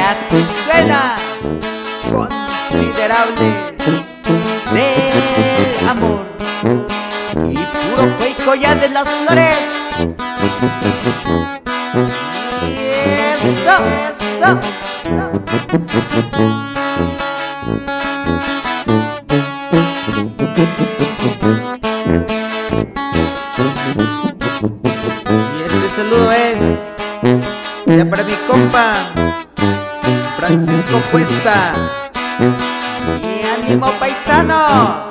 así suena, considerable del amor y puro coicoya de las flores. Y eso. Y este saludo es ya para mi compa Francisco Cuesta. Y ánimo, paisanos.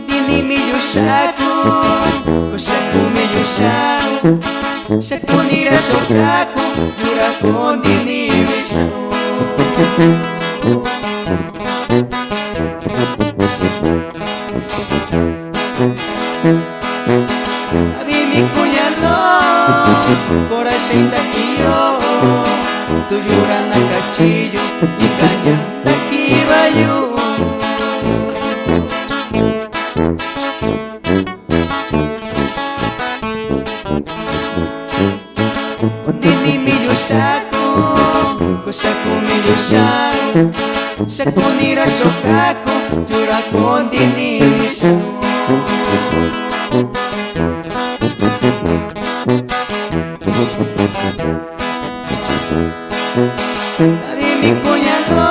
Dini mi yushaku, koshaku mi yushaku, shaku nira shokaku, yuraku dini mi yushaku. Abi mi kuñalo, corazón taquillo, tu lloran a cachillo y caña taquibayo. Dini mi yushaku, koshaku mi yushaku, shaku nira shokaku, yuraku dini mi yushaku. Abi mi cuñado,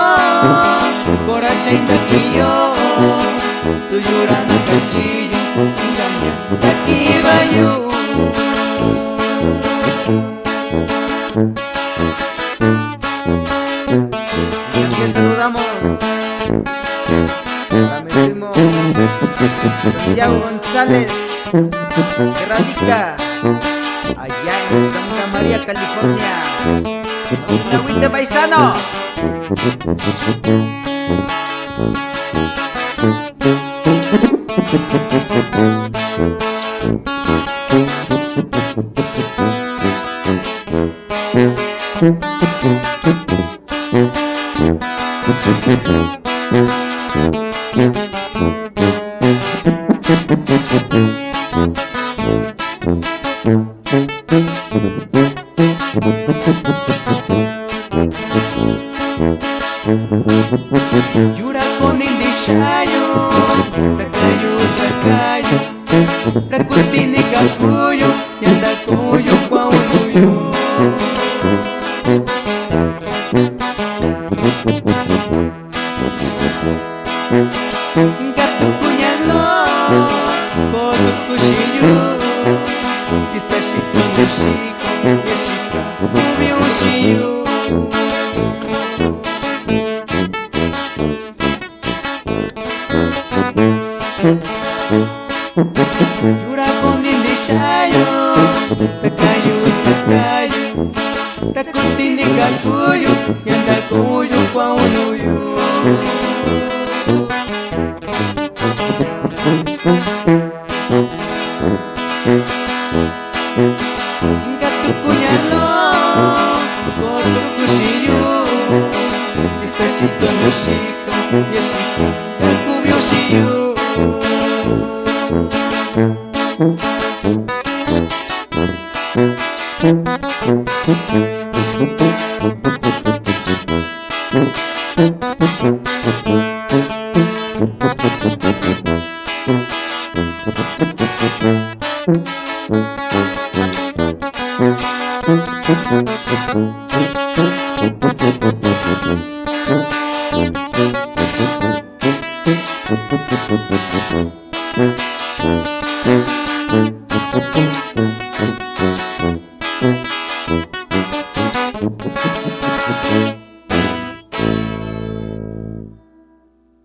corazón taquillo, tu llorando cachillo, y cambia taquibayo. Y aquí saludamos a mi primo Santiago González, que radica allá en Santa María, California. No se me agüite, paisano. Yura con indishayo, takayo sakayo, rakusini kakuyo, yanda kuyo kwa unuyo. Gato kunyalo, kodo kushiyo, kisashito nushiko, yashika, kumi ushiyo. Yura con indishayo, takayo sakayo, rakusini kakuyo, yanda kuyo kwa unuyo. Gato kunyalo, kodo kushiyo, kisashito nushika, yashika, kumi ushiyo.